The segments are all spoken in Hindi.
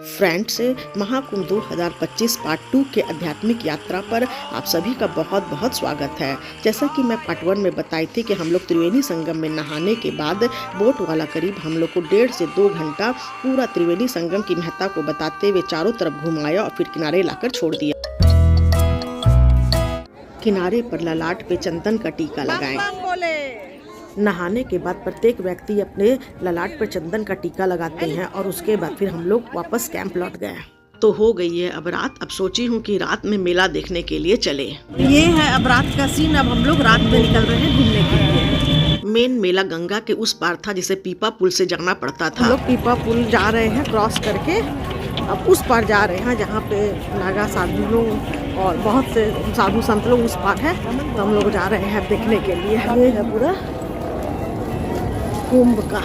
फ्रेंड्स, महाकुंभ 2025 पार्ट 2 के आध्यात्मिक यात्रा पर आप सभी का बहुत बहुत स्वागत है। जैसा कि मैं पार्ट 1 में बताई थी कि हम लोग त्रिवेणी संगम में नहाने के बाद बोट वाला करीब हम लोग को 1.5 से 2 घंटा पूरा त्रिवेणी संगम की महत्ता को बताते हुए चारों तरफ घुमाया और फिर किनारे लाकर छोड़ दिया। किनारे पर ललाट पे चंदन का टीका लगाएं। नहाने के बाद प्रत्येक व्यक्ति अपने ललाट पर चंदन का टीका लगाते हैं और उसके बाद फिर हम लोग वापस कैंप लौट गए। तो हो गई है अब रात। अब सोची हूँ कि रात में मेला देखने के लिए चले। ये है अब रात का सीन। अब हम लोग रात में निकल रहे हैं घूमने के लिए। मेन मेला गंगा के उस पार था जिसे पीपा पुल से जाना पड़ता था। हम लोग पीपा पुल जा रहे हैं क्रॉस करके। अब उस पार जा रहे हैं जहाँ पे नागा साधु लोग और बहुत से साधु संत लोग उस पार है। तो हम लोग जा रहे हैं देखने के लिए। ये है पूरा कुंभ का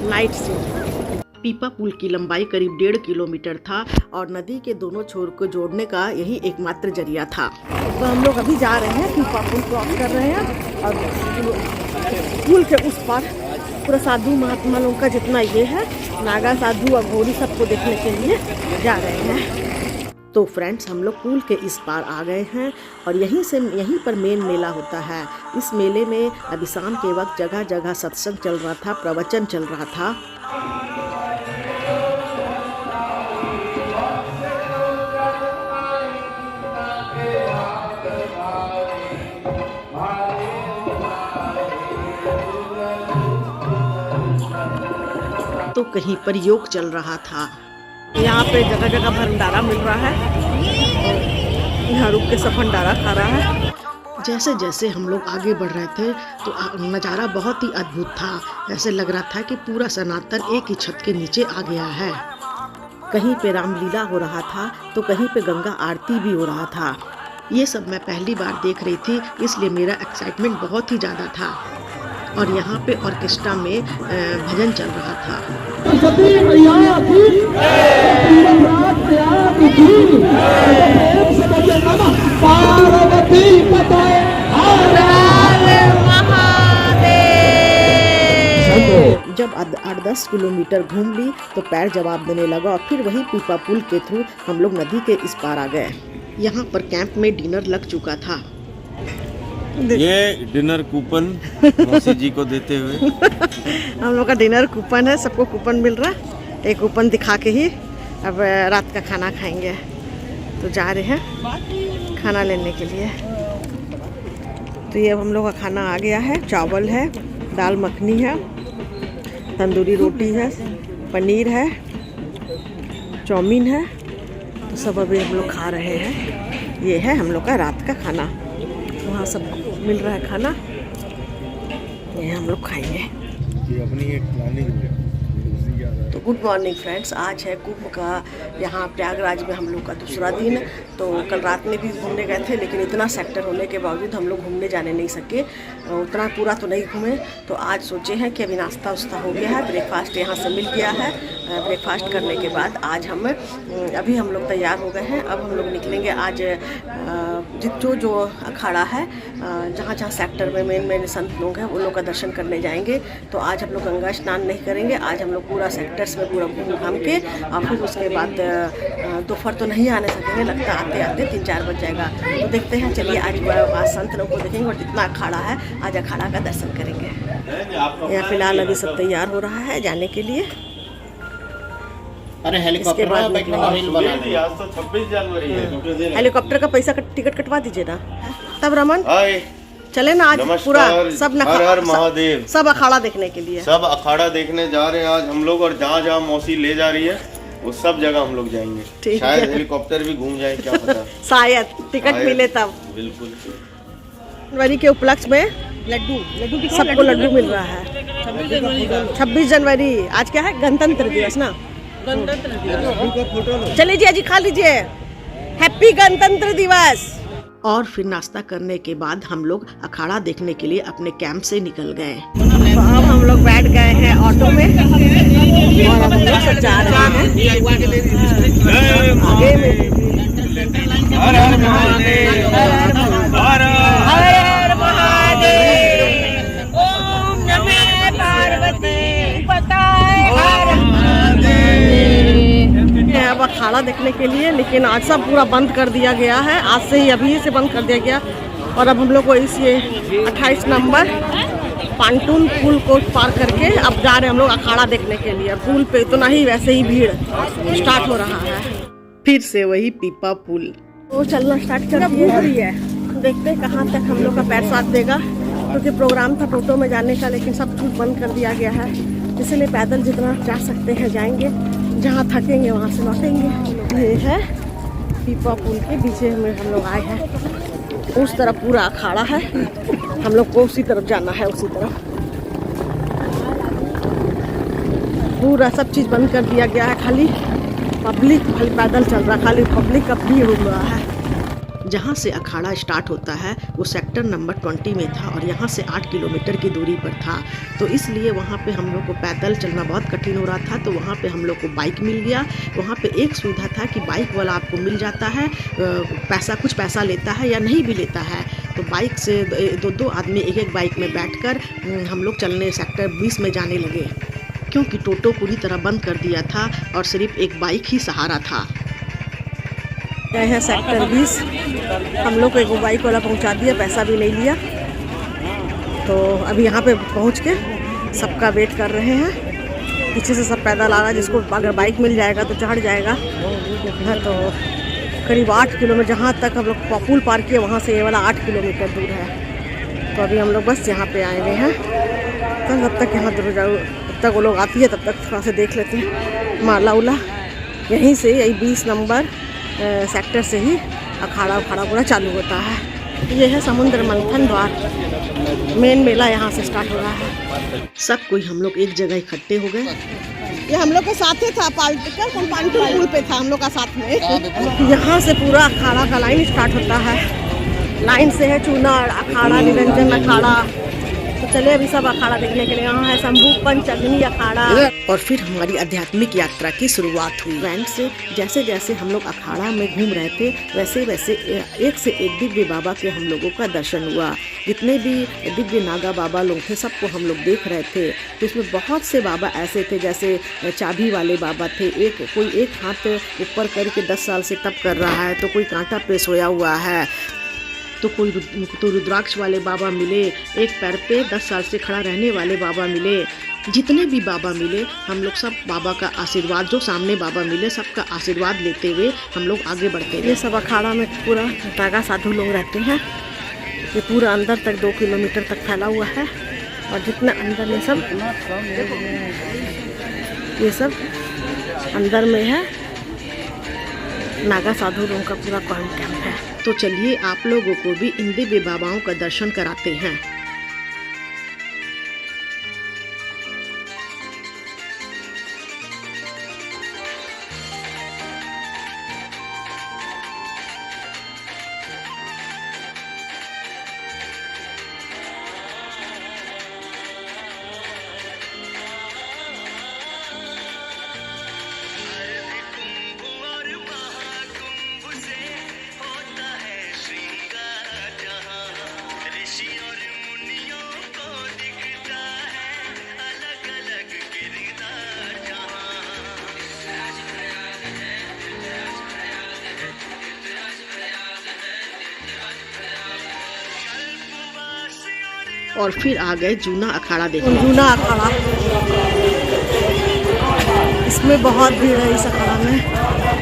नाइट सीन। पीपा पुल की लंबाई करीब 1.5 किलोमीटर था और नदी के दोनों छोर को जोड़ने का यही एकमात्र जरिया था। तो हम लोग अभी जा रहे हैं पीपा पुल क्रॉस कर रहे हैं और पुल के उस पार पूरा साधु महात्मा लोगों का जितना ये है नागा साधु और घोड़ी सबको देखने के लिए जा रहे हैं। तो फ्रेंड्स, हम लोग पुल के इस पार आ गए हैं और यहीं पर मेन मेला होता है। इस मेले में अभी शाम के वक्त जगह जगह सत्संग चल रहा था, प्रवचन चल रहा था। तो कहीं पर योग चल रहा था। यहाँ पे जगह जगह भंडारा मिल रहा है। यहाँ रुक के सब भंडारा खा रहा है। जैसे जैसे हम लोग आगे बढ़ रहे थे तो नज़ारा बहुत ही अद्भुत था। ऐसे लग रहा था कि पूरा सनातन एक ही छत के नीचे आ गया है। कहीं पे रामलीला हो रहा था तो कहीं पे गंगा आरती भी हो रहा था। ये सब मैं पहली बार देख रही थी, इसलिए मेरा एक्साइटमेंट बहुत ही ज़्यादा था। और यहाँ पे ऑर्केस्ट्रा में भजन चल रहा था। जब 8-10 किलोमीटर घूम ली तो पैर जवाब देने लगा और फिर वही पीपा पुल के थ्रू हम लोग नदी के इस पार आ गए। यहाँ पर कैंप में डिनर लग चुका था। ये डिनर कूपन मौसी जी को देते हुए हम लोग का डिनर कूपन है। सबको कूपन मिल रहा है। एक कूपन दिखा के ही अब रात का खाना खाएंगे। तो जा रहे हैं खाना लेने के लिए। तो ये अब हम लोग का खाना आ गया है। चावल है, दाल मखनी है, तंदूरी रोटी है, पनीर है, चाउमीन है। तो सब अभी हम लोग खा रहे हैं। ये है हम लोग का रात का खाना। वहाँ सब मिल रहा है खाना। ये हम लोग खाएंगे। तो गुड मॉर्निंग फ्रेंड्स, आज है कुंभ का यहाँ प्रयागराज में हम लोग का दूसरा दिन। तो कल रात में भी घूमने गए थे, लेकिन इतना सेक्टर होने के बावजूद हम लोग घूमने जाने नहीं सके। उतना पूरा तो नहीं घूमे। तो आज सोचे हैं कि अभी नाश्ता उस्ता हो गया है, ब्रेकफास्ट यहाँ से मिल गया है। ब्रेकफास्ट करने के बाद आज अभी हम लोग तैयार हो गए हैं। अब हम लोग निकलेंगे आज जो अखाड़ा है, जहाँ जहाँ सेक्टर में मेन संत लोग हैं उन लोग का दर्शन करने जाएंगे। तो आज हम लोग गंगा स्नान नहीं करेंगे। आज हम लोग पूरा सेक्टर्स में पूरा घूम घाम के और फिर उसके बाद दोपहर तो नहीं आने सकेंगे, लगता आते आते 3-4 बज जाएगा। तो देखते हैं, चलिए आज संत लोग को देखेंगे और जितना अखाड़ा है आज अखाड़ा का दर्शन करेंगे। यहाँ फिलहाल अभी सब तैयार हो रहा है जाने के लिए। अरे हेलीकॉप्टर बाद आज तो 26 जनवरी है। हेलीकॉप्टर का पैसा टिकट कटवा दीजिए ना। तब रमन चले ना आज पूरा सब हर हर महादेव सब अखाड़ा देखने के लिए। सब अखाड़ा देखने जा रहे हैं आज हम लोग। और जहाँ जहाँ मौसी ले जा रही है वो सब जगह हम लोग जाएंगे। शायद हेलीकॉप्टर भी घूम जाए, क्या पता। शायद टिकट मिले तब। बिल्कुल। जनवरी के उपलक्ष्य में लड्डू सबको लड्डू मिल रहा है। 26 जनवरी आज क्या है? गणतंत्र दिवस ना। चलिए जी, आज खा लीजिए। हैप्पी गणतंत्र दिवस। और फिर नाश्ता करने के बाद हम लोग अखाड़ा देखने के लिए अपने कैंप से निकल गए। तो अब हम लोग बैठ गए हैं ऑटो में और अब हम लोग सब जा रहे हैं आगे में। हर हर महादेव, हर हर महादेव, ओम नमः पार्वती पताय हर अखाड़ा देखने के लिए, लेकिन आज सब पूरा बंद कर दिया गया है। आज से ही अभी से बंद कर दिया गया। और अब हम लोग को इस ये 28 नंबर पांटून पुल को पार करके अब जा रहे हैं हम लोग अखाड़ा देखने के लिए। पुल पे इतना ही वैसे ही भीड़ स्टार्ट हो रहा है। फिर से वही पीपा पुल। वो चलना स्टार्ट कर रही है। देखते हैं कहाँ तक हम लोग का पैर साथ देगा, क्योंकि प्रोग्राम था टोटो में जाने का, लेकिन सब कुछ बंद कर दिया गया है। इसलिए पैदल जितना जा सकते हैं जाएंगे, जहाँ थकेंगे वहाँ से लौटेंगे। ये है पीपा पुल के पीछे में हम लोग आए हैं। उस तरफ पूरा अखाड़ा है, हम लोग को उसी तरफ जाना है। उसी तरफ पूरा सब चीज़ बंद कर दिया गया है। खाली पैदल चल रहा, खाली पब्लिक का भीड़ उड़ रहा है। जहाँ से अखाड़ा स्टार्ट होता है वो सेक्टर नंबर 20 में था और यहाँ से 8 किलोमीटर की दूरी पर था। तो इसलिए वहाँ पे हम लोग को पैदल चलना बहुत कठिन हो रहा था। तो वहाँ पे हम लोग को बाइक मिल गया। वहाँ पे एक सुविधा था कि बाइक वाला आपको मिल जाता है, कुछ पैसा लेता है या नहीं भी लेता है। तो बाइक से दो आदमी एक बाइक में बैठकर हम लोग चलने सेक्टर 20 में जाने लगे, क्योंकि टोटो पूरी तरह बंद कर दिया था और सिर्फ एक बाइक ही सहारा था। गए हैं सेक्टर 20। हम लोग को एक बाइक वाला पहुंचा दिया, पैसा भी नहीं लिया। तो अभी यहाँ पे पहुँच के सबका वेट कर रहे हैं। पीछे से सब पैदल आ रहा है, जिसको अगर बाइक मिल जाएगा तो चढ़ जाएगा। तो करीब 8 किलोमीटर जहाँ तक हम लोग पुल पार किए वहाँ से ये वाला 8 किलोमीटर दूर है। तो अभी हम लोग बस यहाँ पे आए हुए हैं। तो जब तक यहाँ दूर जाओ, जब तक वो लोग आती है तब तक थोड़ा से देख लेते हैं माला उला। यहीं से यही 20 नंबर सेक्टर से ही अखाड़ा पूरा चालू होता है। ये है समुद्र मंथन द्वार, मेन मेला यहाँ से स्टार्ट हो रहा है। सब कोई हम लोग एक जगह इकट्ठे हो गए। ये हम लोग के साथ ही था, पांटून पुल पे था हम लोग का साथ में। यहाँ से पूरा अखाड़ा का लाइन स्टार्ट होता है। लाइन से है चूना अखाड़ा, निरंजन अखाड़ा। तो चले अभी सब अखाड़ा देखने के लिए। यहाँ है शंभू पंच अग्नि अखाड़ा। और फिर हमारी आध्यात्मिक यात्रा की शुरुआत हुई। फ्रेंड्स, जैसे जैसे हम लोग अखाड़ा में घूम रहे थे वैसे वैसे एक से एक दिव्य बाबा के हम लोगों का दर्शन हुआ। जितने भी दिव्य नागा बाबा लोग थे सबको हम लोग देख रहे थे। तो इसमें बहुत से बाबा ऐसे थे जैसे चाबी वाले बाबा थे। कोई एक हाथ ऊपर करके 10 साल से तप कर रहा है, तो कोई कांटा पे सोया हुआ है, तो रुद्राक्ष वाले बाबा मिले। एक पैर पे 10 साल से खड़ा रहने वाले बाबा मिले। जितने भी बाबा मिले हम लोग सब बाबा का आशीर्वाद, जो सामने बाबा मिले सबका आशीर्वाद लेते हुए हम लोग आगे बढ़ते हैं। ये सब अखाड़ा में पूरा नागा साधु लोग रहते हैं। ये पूरा अंदर तक 2 किलोमीटर तक फैला हुआ है। और जितना अंदर में ये सब अंदर में है, नागा साधु लोगों का पूरा कैंप है। तो चलिए आप लोगों को भी इन दिव्य बाबाओं का दर्शन कराते हैं। और फिर आ गए जूना अखाड़ा देखने। जूना अखाड़ा, इसमें बहुत भीड़ है इस अखाड़ा में।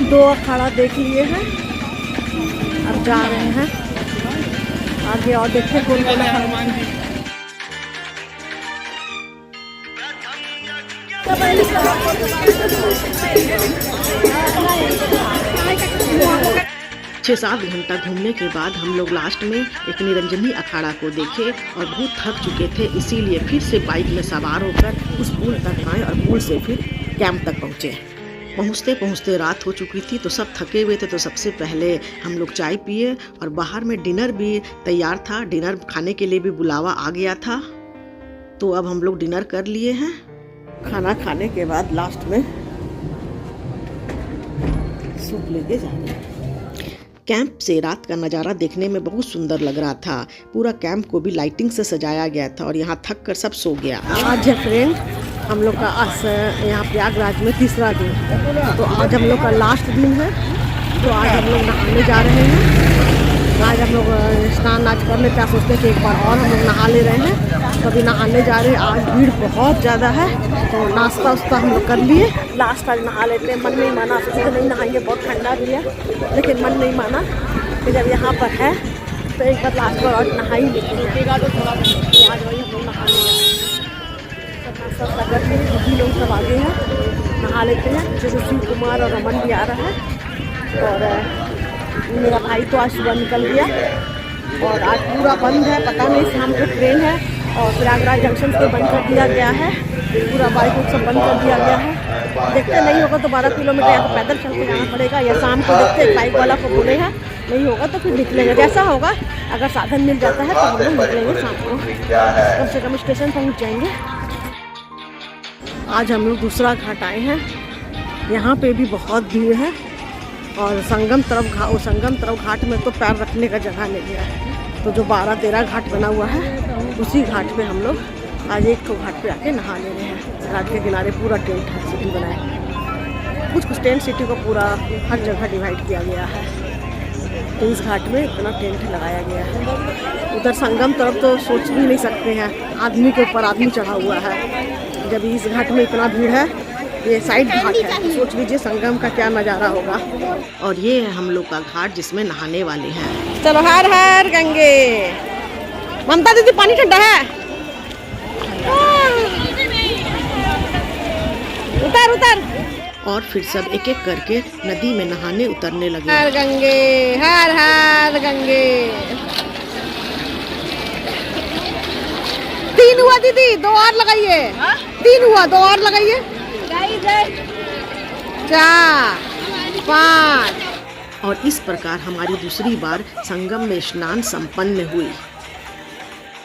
दो अखाड़ा देख लिए हैं, अब जा रहे हैं आगे और देखते कौन कौन अखाड़ा। 6-7 घंटा घूमने के बाद हम लोग लास्ट में एक निरंजनी अखाड़ा को देखे और बहुत थक चुके थे, इसीलिए फिर से बाइक में सवार होकर उस पुल तक आए और पुल से फिर कैंप तक पहुँचे। पहुँचते पहुँचते रात हो चुकी थी, तो सब थके हुए थे, तो सबसे पहले हम लोग चाय पिए और बाहर में डिनर भी तैयार था। डिनर खाने के लिए भी बुलावा आ गया था, तो अब हम लोग डिनर कर लिए हैं। खाना खाने के बाद लास्ट में सूप लेके जाएंगे। कैंप से रात का नज़ारा देखने में बहुत सुंदर लग रहा था। पूरा कैंप को भी लाइटिंग से सजाया गया था और यहाँ थक कर सब सो गया। आज है फ्रेंड हम लोग का यहाँ प्रयागराज में तीसरा दिन, तो आज हम लोग का लास्ट दिन है। तो आज हम लोग नहाने जा रहे हैं। आज हम लोग स्नान आज कर लेते हैं, सोचते हैं कि एक बार और हम लोग नहा ले रहे हैं, तो अभी नहाने जा रहे हैं। आज भीड़ बहुत ज़्यादा है, तो नाश्ता उस्ता हम लोग कर लिए। लास्ट आज नहा लेते हैं, मन नहीं माना, सोचते नहीं नहाएंगे, बहुत ठंडा भी है, लेकिन मन नहीं माना कि जब यहाँ पर है तो एक बार लास्ट बार और नहा ही लेते हैं। तो आज वही हम लोग नहा लेंगे। सब लगा के दीदी लोग सब आगे हैं, नहा लेते हैं। जैसे शिव कुमार और रमन भी आ रहा है, और मेरा भाई तो आज सुबह निकल गया। और आज पूरा बंद है, पता नहीं शाम को ट्रेन है, और प्रयागराज जंक्शन से बंद कर दिया गया है, पूरा बाइक सब बंद कर दिया गया है। देखते नहीं होगा तो 12 किलोमीटर या तो पैदल चल के जाना पड़ेगा, या शाम को देखते एक बाइक वाला को बोलेगा, नहीं होगा तो फिर निकलेंगे। जैसा होगा, अगर साधन मिल जाता है तो हम लोग निकलेंगे शाम को, कम से कम स्टेशन पहुँच जाएंगे। आज हम लोग दूसरा घाट आए हैं, यहाँ पे भी बहुत भीड़ है, और संगम तरफ घाट में तो पैर रखने का जगह नहीं है। तो जो 12-13 घाट बना हुआ है, उसी घाट पे हम लोग आज एक तो घाट पे आके नहा ले रहे हैं। घाट के किनारे पूरा टेंट है, सिटी बनाए, कुछ टेंट सिटी को पूरा हर जगह डिवाइड किया गया है। तो इस घाट में इतना टेंट लगाया गया है। उधर संगम तरफ तो सोच भी नहीं सकते हैं, आदमी के ऊपर आदमी चढ़ा हुआ है। जब इस घाट में इतना भीड़ है, ये साइड घाट है, तो सोच लीजिए संगम का क्या नज़ारा होगा। और ये है हम लोग का घाट जिसमें नहाने वाले हैं। चलो हर हर गंगे। ममता दीदी पानी ठंडा है, उतर उतर। और फिर सब एक एक करके नदी में नहाने उतरने लगे। हर गंगे, हर हर गंगे। 3 हुआ दीदी, 2 और लगाइए। 3 हुआ, 2 और लगाइए। 4, 5। और इस प्रकार हमारी दूसरी बार संगम में स्नान संपन्न हुई।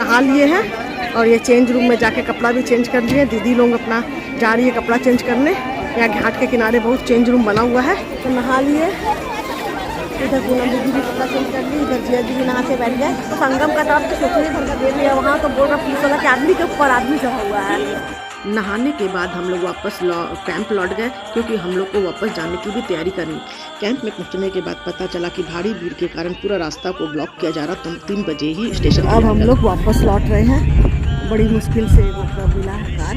नहा लिए हैं, और ये चेंज रूम में जाके कपड़ा भी चेंज कर लिए। दीदी लोग अपना जा रही है कपड़ा चेंज करने। यहाँ घाट के किनारे बहुत चेंज रूम बना हुआ है, तो नहा लिए। इधर पूनम दीदी भी कपड़ा चेंज कर ली, इधर जिया जी भी नहा के बैठ गए। तो संगम का तरफ तो सोचने भर का दे दिया, वहाँ तो बोल रहा पुलिस वाला कि आदमी के ऊपर आदमी चढ़ा हुआ है। नहाने के बाद हम लोग वापस कैंप लौट गए, क्योंकि हम लोग को वापस जाने की भी तैयारी करनी। कैंप में पहुंचने के बाद पता चला कि भारी भीड़ के कारण पूरा रास्ता को ब्लॉक किया जा रहा, तो 3 बजे ही स्टेशन। अब हम लोग वापस लौट रहे हैं, बड़ी मुश्किल से मतलब मिला है कार,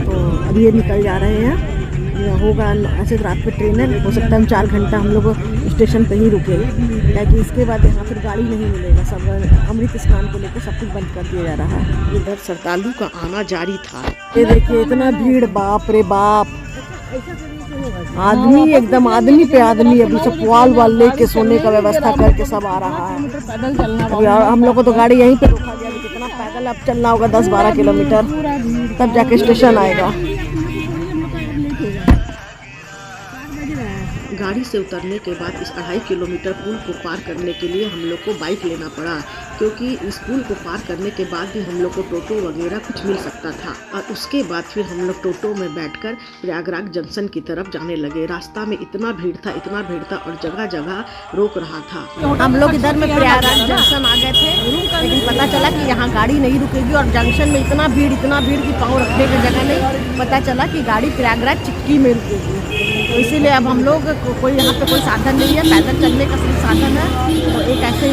तो अब ये निकल जा रहे हैं। होगा ऐसे रात पे ट्रेन है, हो सकता है हम 4 घंटा हम लोग स्टेशन पे ही रुके, ताकि इसके बाद यहाँ फिर गाड़ी नहीं मिलेगा। सब अमृत स्नान को लेकर सब कुछ बंद कर दिया जा रहा है। इधर श्रद्धालु का आना जारी था। ये देखिए इतना भीड़, बाप रे बाप, आदमी एकदम आदमी पे आदमी। अभी सब पुआल वाल लेके सोने का व्यवस्था करके सब आ रहा है। अभी हम लोग को तो गाड़ी यहीं पे रोका गया, कितना पैदल अब चलना होगा 10-12 किलोमीटर, तब जाके स्टेशन आएगा। गाड़ी से उतरने के बाद इस 2.5 किलोमीटर पुल को पार करने के लिए हम लोग को बाइक लेना पड़ा, क्योंकि इस पुल को पार करने के बाद भी हम लोग को टोटो वगैरह कुछ मिल सकता था। और उसके बाद फिर हम लोग टोटो में बैठकर प्रयागराज जंक्शन की तरफ जाने लगे। रास्ता में इतना भीड़ था और जगह जगह रोक रहा था। हम लोग इधर में प्रयागराज जंक्शन आ गए थे, लेकिन पता चला कि यहाँ गाड़ी नहीं रुकेगी, और जंक्शन में इतना भीड़ की पाँव रखने की जगह नहीं। पता चला कि गाड़ी प्रयागराज चिक्की में रुकेगी, तो इसीलिए अब हम लोग कोई यहाँ पे कोई साधन नहीं है, पैदल चलने का सिर्फ साधन है। तो एक ऐसे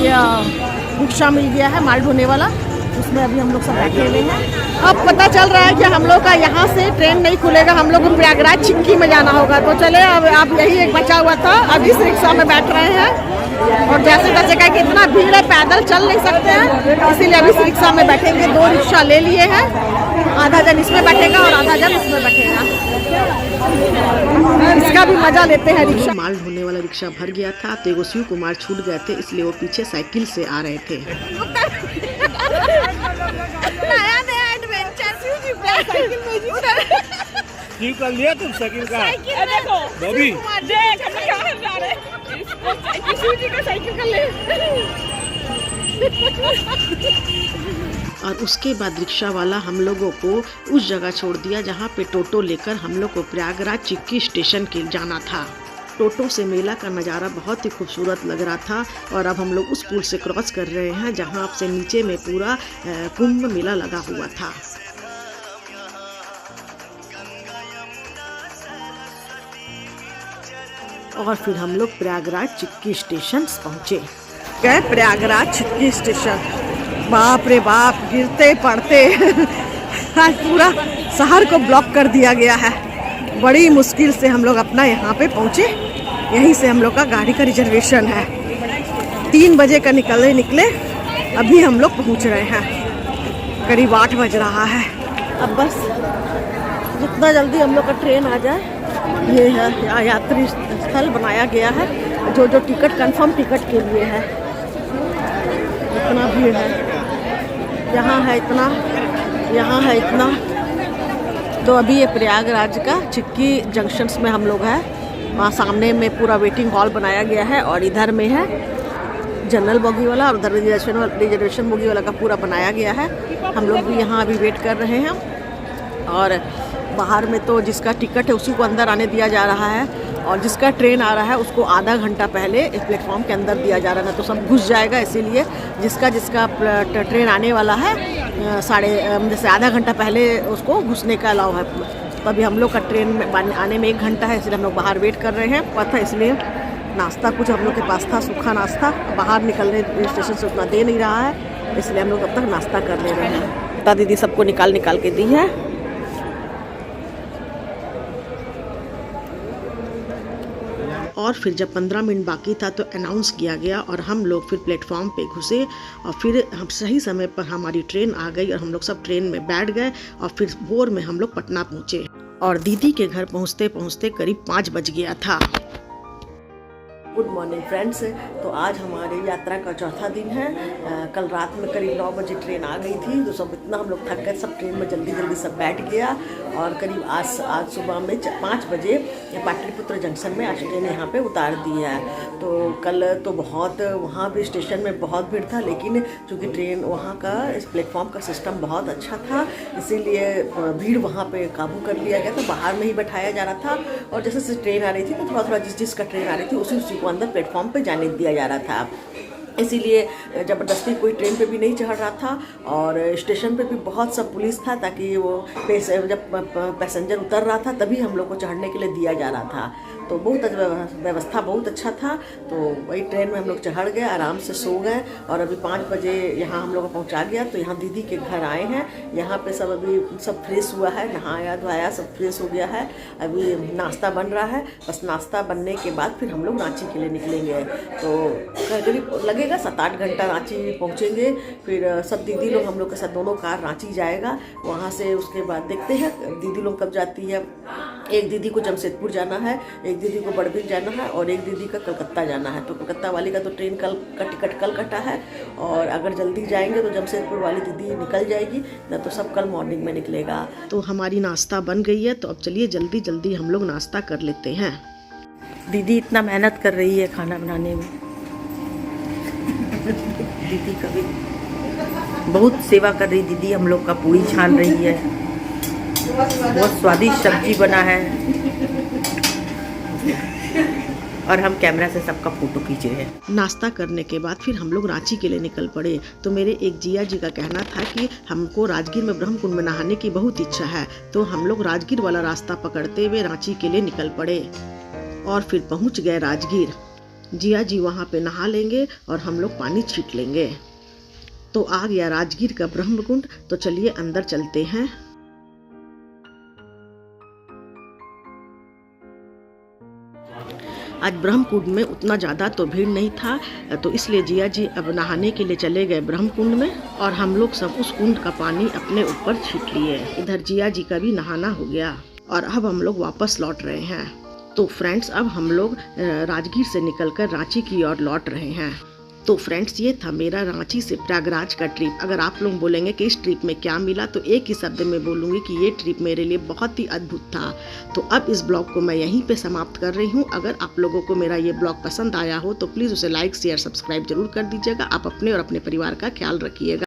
रिक्शा मिल गया है माल ढोने वाला, उसमें अभी हम लोग सब बैठे हुए हैं। अब पता चल रहा है कि हम लोग का यहाँ से ट्रेन नहीं खुलेगा, हम लोग को प्रयागराज चिक्की में जाना होगा। तो चले अब यही एक बचा हुआ था, अब इस रिक्शा में बैठ रहे हैं। और जैसे तैसे कहा कि इतना भीड़ है, पैदल चल नहीं सकते हैं, इसीलिए अब इस रिक्शा में बैठेंगे। 2 रिक्शा ले लिए हैं, आधा जन इसमें बैठेगा और आधा जन इसमें बैठेगा। इसका भी मजा लेते हैं। रिक्शा माल ढोने वाला रिक्शा भर गया था तो एगो शिव कुमार छूट गए थे, इसलिए वो पीछे साइकिल से आ रहे थे। नया नया एडवेंचर शिव कर लिया तुम साइकिल का? देखो बॉबी देख हम कहां जा रहे हैं। शिव जी का साइकिल कर ले। और उसके बाद रिक्शा वाला हम लोगों को उस जगह छोड़ दिया जहाँ पे टोटो लेकर हम लोग को प्रयागराज चिक्की स्टेशन के जाना था। टोटो से मेला का नज़ारा बहुत ही खूबसूरत लग रहा था। और अब हम लोग उस पुल से क्रॉस कर रहे हैं जहाँ से नीचे में पूरा कुंभ मेला लगा हुआ था। और फिर हम लोग प्रयागराज चिक्की स्टेशन पहुँचे। गए प्रयागराज चिक्की स्टेशन। बाप रे बाप, गिरते पड़ते आज पूरा शहर को ब्लॉक कर दिया गया है। बड़ी मुश्किल से हम लोग अपना यहाँ पे पहुँचे। यहीं से हम लोग का गाड़ी का रिजर्वेशन है। 3 बजे का निकले अभी हम लोग पहुँच रहे हैं। करीब 8 बज रहा है। अब बस जितना जल्दी हम लोग का ट्रेन आ जाए। ये है यात्री स्थल बनाया गया है, जो टिकट कंफर्म टिकट के लिए है। इतना भीड़ है, यहाँ है इतना, यहाँ है इतना। तो अभी ये प्रयागराज का चिक्की जंक्शंस में हम लोग हैं। वहाँ सामने में पूरा वेटिंग हॉल बनाया गया है और इधर में है जनरल बोगी वाला और उधर रिजर्वेशन बोगी वाला का पूरा बनाया गया है। हम लोग भी यहाँ अभी वेट कर रहे हैं। और बाहर में तो जिसका टिकट है उसी को अंदर आने दिया जा रहा है, और जिसका ट्रेन आ रहा है उसको आधा घंटा पहले इस प्लेटफॉर्म के अंदर दिया जा रहा है, तो सब घुस जाएगा। इसीलिए जिसका ट्रेन आने वाला है जैसे आधा घंटा पहले उसको घुसने का अलाउ है। तो अभी हम लोग का ट्रेन में आने में 1 घंटा है, इसलिए हम लोग बाहर वेट कर रहे हैं। पता इसलिए नाश्ता कुछ हम लोग के पास था, सूखा नाश्ता। बाहर निकलने स्टेशन से उतना दे नहीं रहा है, इसलिए हम लोग अब तक नाश्ता कर ले रहे हैं। बता दीदी सबको निकाल के दी है। और फिर जब 15 मिनट बाकी था तो अनाउंस किया गया और हम लोग फिर प्लेटफॉर्म पे घुसे। और फिर हम सही समय पर हमारी ट्रेन आ गई और हम लोग सब ट्रेन में बैठ गए। और फिर भोर में हम लोग पटना पहुँचे और दीदी के घर पहुँचते पहुँचते करीब 5 बज गया था। Good morning friends. तो आज हमारी यात्रा का चौथा दिन है। कल रात में करीब 9 बजे ट्रेन आ गई थी, तो सब इतना हम लोग थक गए, सब ट्रेन में जल्दी सब बैठ गया। और करीब आज सुबह में 5 बजे पाटलिपुत्र जंक्शन में आज ट्रेन यहाँ पे उतार दी है। तो कल तो बहुत वहाँ भी स्टेशन में बहुत भीड़ था, लेकिन चूँकि ट्रेन वहाँ का इस प्लेटफॉर्म का सिस्टम बहुत अच्छा था, इसीलिए भीड़ वहाँ पे काबू कर लिया गया था। बाहर में ही बैठाया जा रहा था और जैसे ट्रेन आ रही थी तो थोड़ा जिसका ट्रेन आ रही थी उसी को अंदर प्लेटफॉर्म पे जाने दिया जा रहा था। इसीलिए ज़बरदस्ती कोई ट्रेन पे भी नहीं चढ़ रहा था। और स्टेशन पे भी बहुत सब पुलिस था, ताकि वो जब पैसेंजर उतर रहा था तभी हम लोग को चढ़ने के लिए दिया जा रहा था। तो बहुत व्यवस्था बहुत अच्छा था। तो वही ट्रेन में हम लोग चढ़ गए, आराम से सो गए। और अभी 5 बजे यहाँ हम लोग को पहुँचा गया। तो यहाँ दीदी के घर आए हैं। यहाँ पे सब अभी सब फ्रेश हुआ है, नहाया धोया सब फ्रेश हो गया है। अभी नाश्ता बन रहा है, बस नाश्ता बनने के बाद फिर हम लोग रांची के लिए निकलेंगे। तो करीब लगेगा 7-8 घंटा रांची पहुँचेंगे। फिर सब दीदी लोग हम लोग के साथ दोनों कार रांची जाएगा। वहाँ से उसके बाद देखते हैं दीदी लोग कब जाती है। एक दीदी को जमशेदपुर जाना है, एक दीदी को बड़बिल जाना है और एक दीदी का कलकत्ता जाना है। तो कलकत्ता वाली का तो ट्रेन का टिकट कल कटा है, और अगर जल्दी जाएंगे तो जमशेदपुर वाली दीदी निकल जाएगी, ना तो सब कल मॉर्निंग में निकलेगा। तो हमारी नाश्ता बन गई है, तो अब चलिए जल्दी हम लोग नाश्ता कर लेते हैं। दीदी इतना मेहनत कर रही है खाना बनाने में। दीदी कभी बहुत सेवा कर रही, दीदी हम लोग का पूरी छान रही है। बहुत स्वादिष्ट सब्जी बना है और हम कैमरा से सबका फोटो खींच रहे हैं। नाश्ता करने के बाद फिर हम लोग रांची के लिए निकल पड़े। तो मेरे एक जिया जी का कहना था कि हमको राजगीर में ब्रह्म कुंड में नहाने की बहुत इच्छा है, तो हम लोग राजगीर वाला रास्ता पकड़ते हुए रांची के लिए निकल पड़े और फिर पहुंच गए राजगीर। जिया जी वहाँ पे नहा लेंगे और हम लोग पानी छीट लेंगे। तो आ गया राजगीर का ब्रह्म कुंड। तो चलिए अंदर चलते हैं। आज ब्रह्म कुंड में उतना ज़्यादा तो भीड़ नहीं था, तो इसलिए जिया जी अब नहाने के लिए चले गए ब्रह्म कुंड में और हम लोग सब उस कुंड का पानी अपने ऊपर छीट लिए। इधर जिया जी का भी नहाना हो गया और अब हम लोग वापस लौट रहे हैं। तो फ्रेंड्स अब हम लोग राजगीर से निकलकर रांची की ओर लौट रहे हैं। तो फ्रेंड्स ये था मेरा रांची से प्रयागराज का ट्रिप। अगर आप लोग बोलेंगे कि इस ट्रिप में क्या मिला, तो एक ही शब्द में बोलूँगी कि ये ट्रिप मेरे लिए बहुत ही अद्भुत था। तो अब इस ब्लॉग को मैं यहीं पे समाप्त कर रही हूँ। अगर आप लोगों को मेरा ये ब्लॉग पसंद आया हो तो प्लीज़ उसे लाइक शेयर सब्सक्राइब जरूर कर दीजिएगा। आप अपने और अपने परिवार का ख्याल रखिएगा।